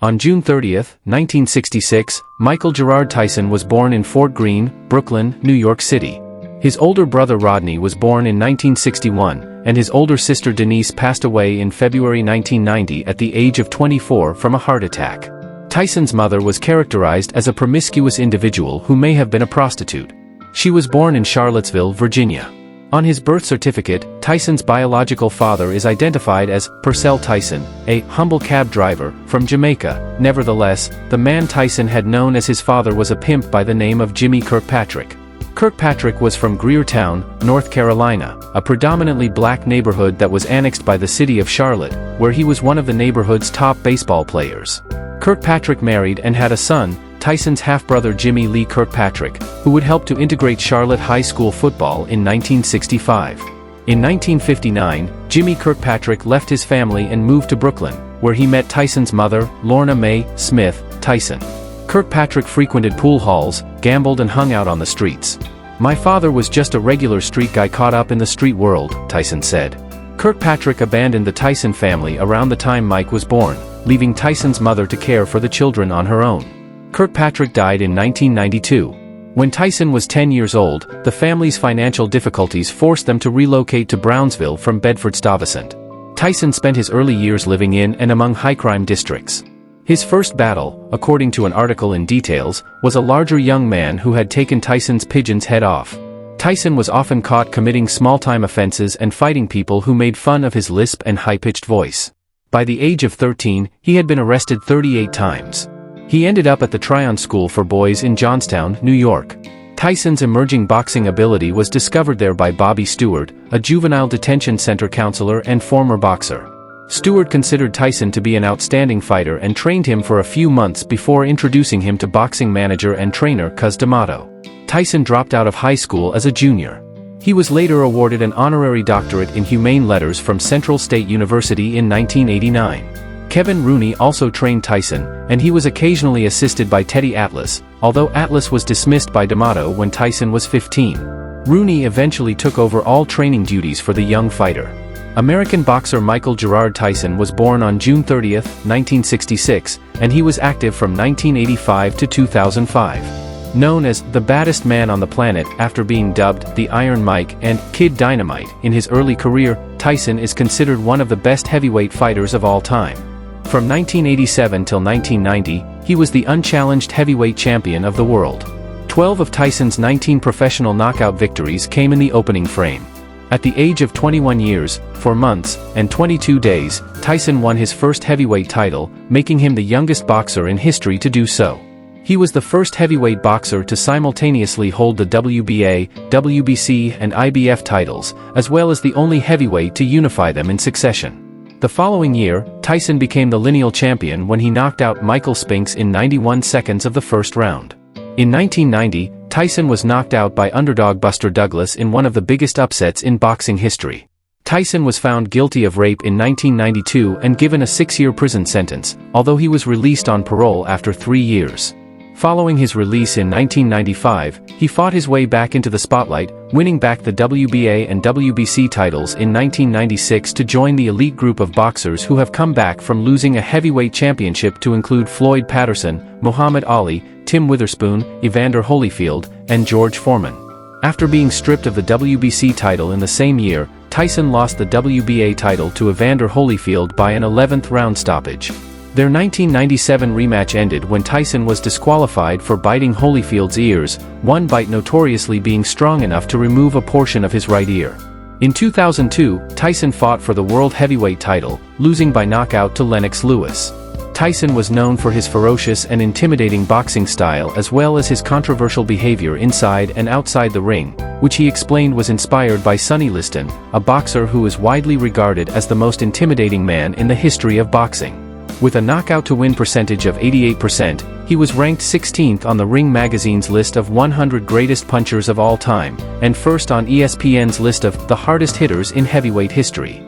On June 30, 1966, Michael Gerard Tyson was born in Fort Greene, Brooklyn, New York City. His older brother Rodney was born in 1961, and his older sister Denise passed away in February 1990 at the age of 24 from a heart attack. Tyson's mother was characterized as a promiscuous individual who may have been a prostitute. She was born in Charlottesville, Virginia. On his birth certificate, Tyson's biological father is identified as Purcell Tyson, a humble cab driver from Jamaica. Nevertheless, the man Tyson had known as his father was a pimp by the name of Jimmy Kirkpatrick. Kirkpatrick was from Grier Town, North Carolina, a predominantly black neighborhood that was annexed by the city of Charlotte, where he was one of the neighborhood's top baseball players. Kirkpatrick married and had a son, Tyson's half-brother Jimmie Lee Kirkpatrick, who would help to integrate Charlotte high school football in 1965. In 1959, Jimmy Kirkpatrick left his family and moved to Brooklyn, where he met Tyson's mother, Lorna Mae Smith Tyson. Kirkpatrick frequented pool halls, gambled and hung out on the streets. "My father was just a regular street guy caught up in the street world," Tyson said. Kirkpatrick abandoned the Tyson family around the time Mike was born, leaving Tyson's mother to care for the children on her own. Kirkpatrick died in 1992. When Tyson was 10 years old, the family's financial difficulties forced them to relocate to Brownsville from Bedford-Stuyvesant. Tyson spent his early years living in and among high-crime districts. His first battle, according to an article in Details, was a larger young man who had taken Tyson's pigeon's head off. Tyson was often caught committing small-time offenses and fighting people who made fun of his lisp and high-pitched voice. By the age of 13, he had been arrested 38 times. He ended up at the Tryon School for Boys in Johnstown, New York. Tyson's emerging boxing ability was discovered there by Bobby Stewart, a juvenile detention center counselor and former boxer. Stewart considered Tyson to be an outstanding fighter and trained him for a few months before introducing him to boxing manager and trainer Cus D'Amato. Tyson dropped out of high school as a junior. He was later awarded an honorary doctorate in humane letters from Central State University in 1989. Kevin Rooney also trained Tyson, and he was occasionally assisted by Teddy Atlas, although Atlas was dismissed by D'Amato when Tyson was 15. Rooney eventually took over all training duties for the young fighter. American boxer Michael Gerard Tyson was born on June 30, 1966, and he was active from 1985 to 2005. Known as the baddest man on the planet after being dubbed the Iron Mike and Kid Dynamite in his early career, Tyson is considered one of the best heavyweight fighters of all time. From 1987 till 1990, he was the unchallenged heavyweight champion of the world. 12 of Tyson's 19 professional knockout victories came in the opening frame. At the age of 21 years, 4 months, and 22 days, Tyson won his first heavyweight title, making him the youngest boxer in history to do so. He was the first heavyweight boxer to simultaneously hold the WBA, WBC, and IBF titles, as well as the only heavyweight to unify them in succession. The following year, Tyson became the lineal champion when he knocked out Michael Spinks in 91 seconds of the first round. In 1990, Tyson was knocked out by underdog Buster Douglas in one of the biggest upsets in boxing history. Tyson was found guilty of rape in 1992 and given a 6-year prison sentence, although he was released on parole after 3 years. Following his release in 1995, he fought his way back into the spotlight, winning back the WBA and WBC titles in 1996 to join the elite group of boxers who have come back from losing a heavyweight championship to include Floyd Patterson, Muhammad Ali, Tim Witherspoon, Evander Holyfield, and George Foreman. After being stripped of the WBC title in the same year, Tyson lost the WBA title to Evander Holyfield by an 11th round stoppage. Their 1997 rematch ended when Tyson was disqualified for biting Holyfield's ears, one bite notoriously being strong enough to remove a portion of his right ear. In 2002, Tyson fought for the world heavyweight title, losing by knockout to Lennox Lewis. Tyson was known for his ferocious and intimidating boxing style as well as his controversial behavior inside and outside the ring, which he explained was inspired by Sonny Liston, a boxer who is widely regarded as the most intimidating man in the history of boxing. With a knockout-to-win percentage of 88%, he was ranked 16th on the Ring magazine's list of 100 greatest punchers of all time, and first on ESPN's list of the hardest hitters in heavyweight history.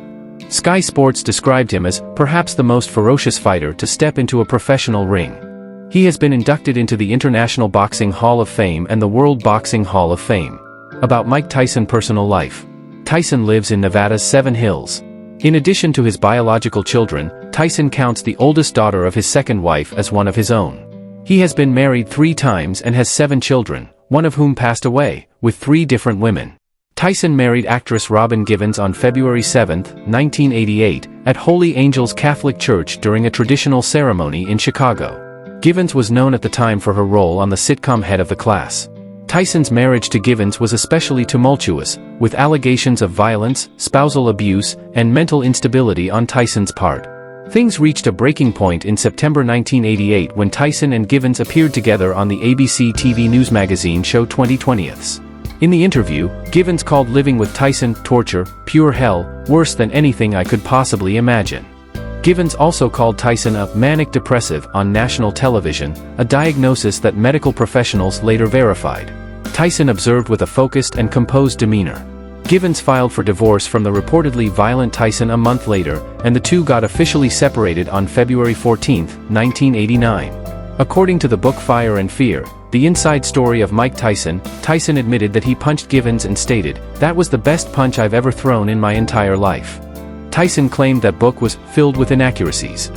Sky Sports described him as perhaps the most ferocious fighter to step into a professional ring. He has been inducted into the International Boxing Hall of Fame and the World Boxing Hall of Fame. About Mike Tyson personal life. Tyson lives in Nevada's Seven Hills. In addition to his biological children, Tyson counts the oldest daughter of his second wife as one of his own. He has been married 3 times and has 7 children, one of whom passed away, with 3 different women. Tyson married actress Robin Givens on February 7, 1988, at Holy Angels Catholic Church during a traditional ceremony in Chicago. Givens was known at the time for her role on the sitcom Head of the Class. Tyson's marriage to Givens was especially tumultuous, with allegations of violence, spousal abuse, and mental instability on Tyson's part. Things reached a breaking point in September 1988 when Tyson and Givens appeared together on the ABC TV news magazine show 20/20. In the interview, Givens called living with Tyson torture, pure hell, worse than anything I could possibly imagine. Givens also called Tyson a manic depressive on national television, a diagnosis that medical professionals later verified. Tyson observed with a focused and composed demeanor. Givens filed for divorce from the reportedly violent Tyson a month later, and the two got officially separated on February 14, 1989. According to the book Fire and Fear, the inside story of Mike Tyson, Tyson admitted that he punched Givens and stated, "That was the best punch I've ever thrown in my entire life." Tyson claimed that book was filled with inaccuracies.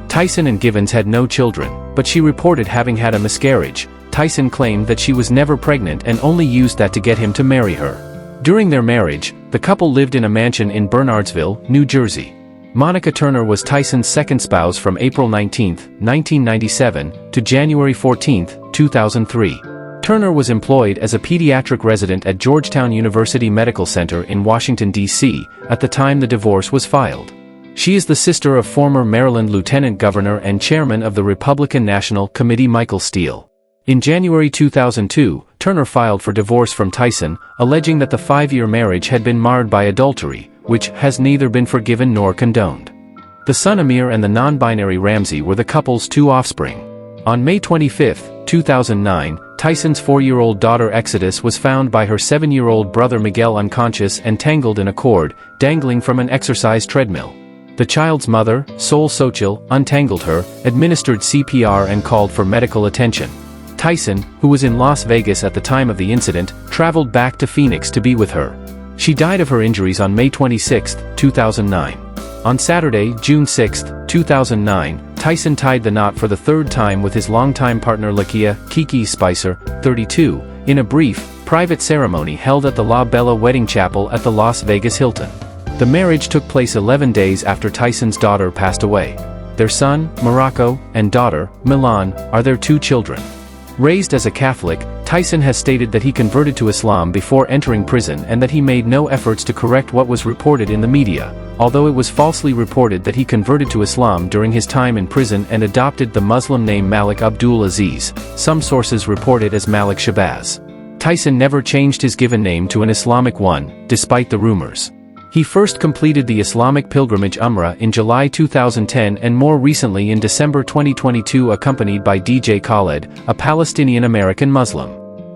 Tyson and Givens had no children, but she reported having had a miscarriage. Tyson claimed that she was never pregnant and only used that to get him to marry her. During their marriage, the couple lived in a mansion in Bernardsville, New Jersey. Monica Turner was Tyson's second spouse from April 19, 1997, to January 14, 2003. Turner was employed as a pediatric resident at Georgetown University Medical Center in Washington, D.C., at the time the divorce was filed. She is the sister of former Maryland Lieutenant Governor and Chairman of the Republican National Committee Michael Steele. In January 2002, Turner filed for divorce from Tyson, alleging that the 5-year marriage had been marred by adultery, which has neither been forgiven nor condoned. The son Amir and the non-binary Ramsey were the couple's 2 offspring. On May 25, 2009, Tyson's 4-year-old daughter Exodus was found by her 7-year-old brother Miguel unconscious and tangled in a cord, dangling from an exercise treadmill. The child's mother, Sol Sochil, untangled her, administered CPR and called for medical attention. Tyson, who was in Las Vegas at the time of the incident, traveled back to Phoenix to be with her. She died of her injuries on May 26, 2009. On Saturday, June 6, 2009, Tyson tied the knot for the 3rd time with his longtime partner Lakia Kiki Spicer, 32, in a brief, private ceremony held at the La Bella Wedding Chapel at the Las Vegas Hilton. The marriage took place 11 days after Tyson's daughter passed away. Their son, Morocco, and daughter, Milan, are their 2 children. Raised as a Catholic, Tyson has stated that he converted to Islam before entering prison and that he made no efforts to correct what was reported in the media, although it was falsely reported that he converted to Islam during his time in prison and adopted the Muslim name Malik Abdul Aziz. Some sources report it as Malik Shabazz. Tyson never changed his given name to an Islamic one, despite the rumors. He first completed the Islamic pilgrimage Umrah in July 2010 and more recently in December 2022 accompanied by DJ Khaled, a Palestinian-American Muslim.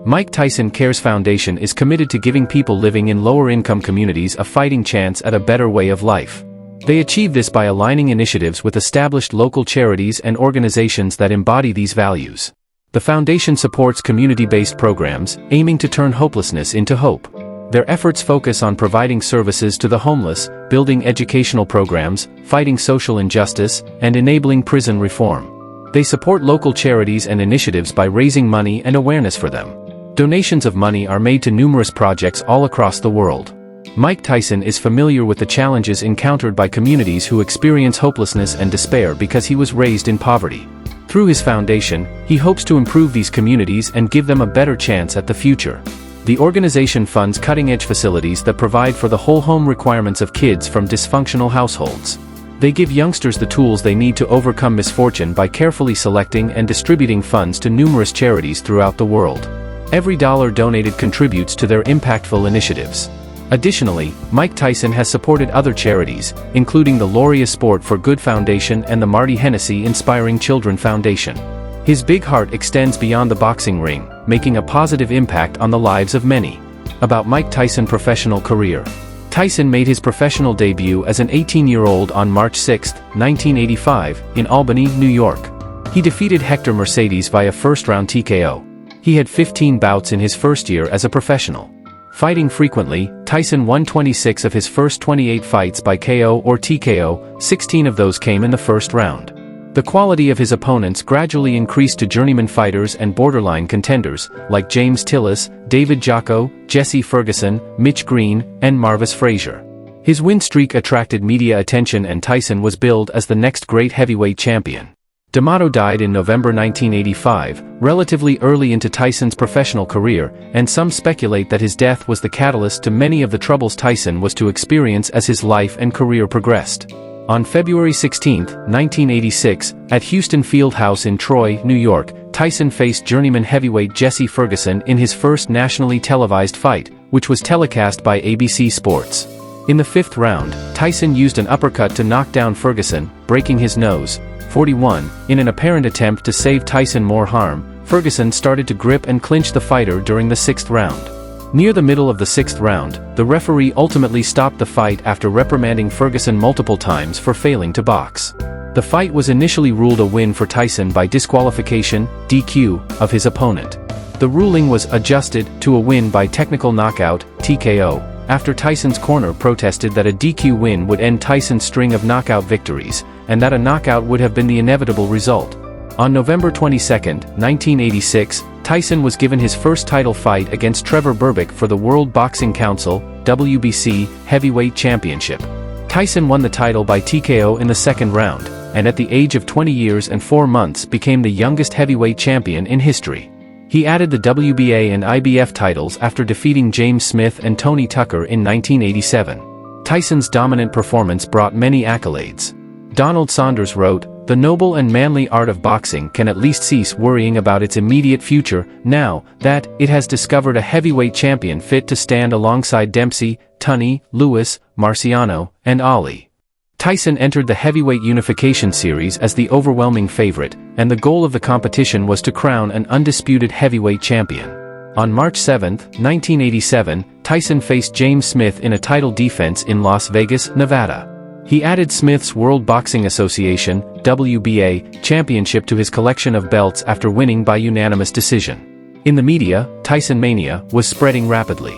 Mike Tyson Cares Foundation is committed to giving people living in lower-income communities a fighting chance at a better way of life. They achieve this by aligning initiatives with established local charities and organizations that embody these values. The foundation supports community-based programs, aiming to turn hopelessness into hope. Their efforts focus on providing services to the homeless, building educational programs, fighting social injustice, and enabling prison reform. They support local charities and initiatives by raising money and awareness for them. Donations of money are made to numerous projects all across the world. Mike Tyson is familiar with the challenges encountered by communities who experience hopelessness and despair because he was raised in poverty. Through his foundation, he hopes to improve these communities and give them a better chance at the future. The organization funds cutting-edge facilities that provide for the whole home requirements of kids from dysfunctional households. They give youngsters the tools they need to overcome misfortune by carefully selecting and distributing funds to numerous charities throughout the world. Every dollar donated contributes to their impactful initiatives. Additionally, Mike Tyson has supported other charities, including the Lauria Sport for Good Foundation and the Marty Hennessy Inspiring Children Foundation. His big heart extends beyond the boxing ring, making a positive impact on the lives of many. About Mike Tyson's professional career. Tyson made his professional debut as an 18-year-old on March 6, 1985, in Albany, New York. He defeated Hector Mercedes via first-round TKO. He had 15 bouts in his first year as a professional. Fighting frequently, Tyson won 26 of his first 28 fights by KO or TKO, 16 of those came in the first round. The quality of his opponents gradually increased to journeyman fighters and borderline contenders, like James Tillis, David Jocko, Jesse Ferguson, Mitch Green, and Marvis Frazier. His win streak attracted media attention and Tyson was billed as the next great heavyweight champion. D'Amato died in November 1985, relatively early into Tyson's professional career, and some speculate that his death was the catalyst to many of the troubles Tyson was to experience as his life and career progressed. On February 16, 1986, at Houston Fieldhouse in Troy, New York, Tyson faced journeyman heavyweight Jesse Ferguson in his first nationally televised fight, which was telecast by ABC Sports. In the 5th round, Tyson used an uppercut to knock down Ferguson, breaking his nose. 41. In an apparent attempt to save Tyson more harm, Ferguson started to grip and clinch the fighter during the 6th round. Near the middle of the 6th round, the referee ultimately stopped the fight after reprimanding Ferguson multiple times for failing to box. The fight was initially ruled a win for Tyson by disqualification, DQ, of his opponent. The ruling was adjusted to a win by technical knockout, TKO, after Tyson's corner protested that a DQ win would end Tyson's string of knockout victories, and that a knockout would have been the inevitable result. On November 22, 1986, Tyson was given his first title fight against Trevor Berbick for the World Boxing Council, WBC, Heavyweight Championship. Tyson won the title by TKO in the 2nd round, and at the age of 20 years and 4 months became the youngest heavyweight champion in history. He added the WBA and IBF titles after defeating James Smith and Tony Tucker in 1987. Tyson's dominant performance brought many accolades. Donald Saunders wrote, "The noble and manly art of boxing can at least cease worrying about its immediate future, now that it has discovered a heavyweight champion fit to stand alongside Dempsey, Tunney, Lewis, Marciano, and Ali." Tyson entered the heavyweight unification series as the overwhelming favorite, and the goal of the competition was to crown an undisputed heavyweight champion. On March 7, 1987, Tyson faced James Smith in a title defense in Las Vegas, Nevada. He added Smith's World Boxing Association, WBA, championship to his collection of belts after winning by unanimous decision. In the media, Tyson mania was spreading rapidly.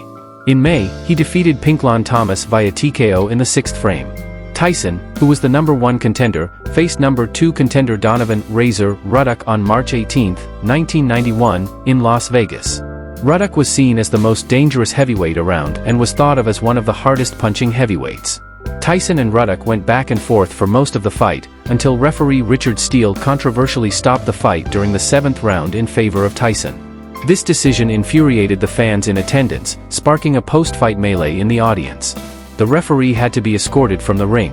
In May, he defeated Pinklon Thomas via TKO in the 6th frame. Tyson, who was the number 1 contender, faced number 2 contender Donovan "Razor" Ruddock on March 18, 1991, in Las Vegas. Ruddock was seen as the most dangerous heavyweight around and was thought of as one of the hardest punching heavyweights. Tyson and Ruddock went back and forth for most of the fight, until referee Richard Steele controversially stopped the fight during the 7th round in favor of Tyson. This decision infuriated the fans in attendance, sparking a post-fight melee in the audience. The referee had to be escorted from the ring.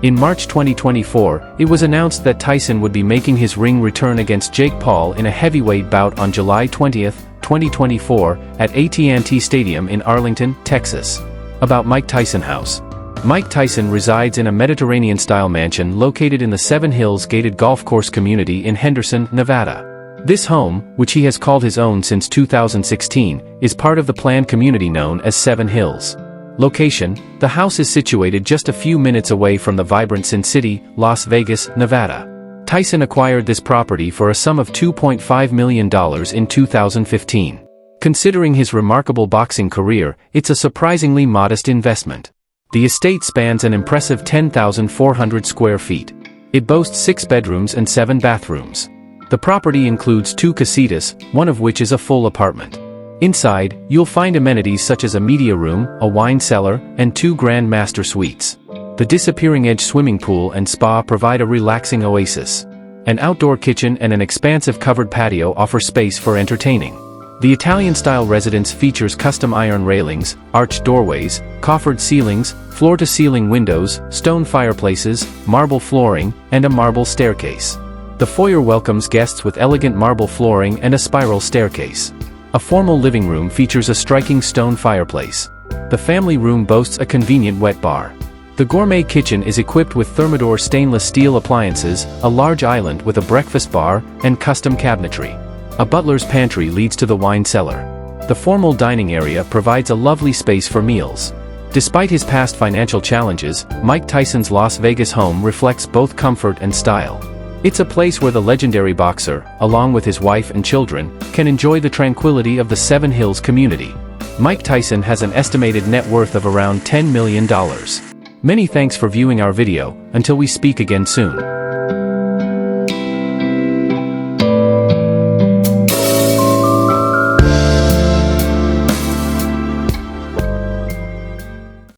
In March 2024, it was announced that Tyson would be making his ring return against Jake Paul in a heavyweight bout on July 20, 2024, at AT&T Stadium in Arlington, Texas. About Mike Tyson House. Mike Tyson resides in a Mediterranean-style mansion located in the Seven Hills gated golf course community in Henderson, Nevada. This home, which he has called his own since 2016, is part of the planned community known as Seven Hills. Location: the house is situated just a few minutes away from the vibrant Sin City, Las Vegas, Nevada. Tyson acquired this property for a sum of $2.5 million in 2015. Considering his remarkable boxing career, it's a surprisingly modest investment. The estate spans an impressive 10,400 square feet. It boasts 6 bedrooms and 7 bathrooms. The property includes 2 casitas, one of which is a full apartment. Inside, you'll find amenities such as a media room, a wine cellar, and 2 grand master suites. The Disappearing Edge swimming pool and spa provide a relaxing oasis. An outdoor kitchen and an expansive covered patio offer space for entertaining. The Italian-style residence features custom iron railings, arched doorways, coffered ceilings, floor-to-ceiling windows, stone fireplaces, marble flooring, and a marble staircase. The foyer welcomes guests with elegant marble flooring and a spiral staircase. A formal living room features a striking stone fireplace. The family room boasts a convenient wet bar. The gourmet kitchen is equipped with Thermador stainless steel appliances, a large island with a breakfast bar, and custom cabinetry. A butler's pantry leads to the wine cellar. The formal dining area provides a lovely space for meals. Despite his past financial challenges, Mike Tyson's Las Vegas home reflects both comfort and style. It's a place where the legendary boxer, along with his wife and children, can enjoy the tranquility of the Seven Hills community. Mike Tyson has an estimated net worth of around $10 million. Many thanks for viewing our video. Until we speak again soon.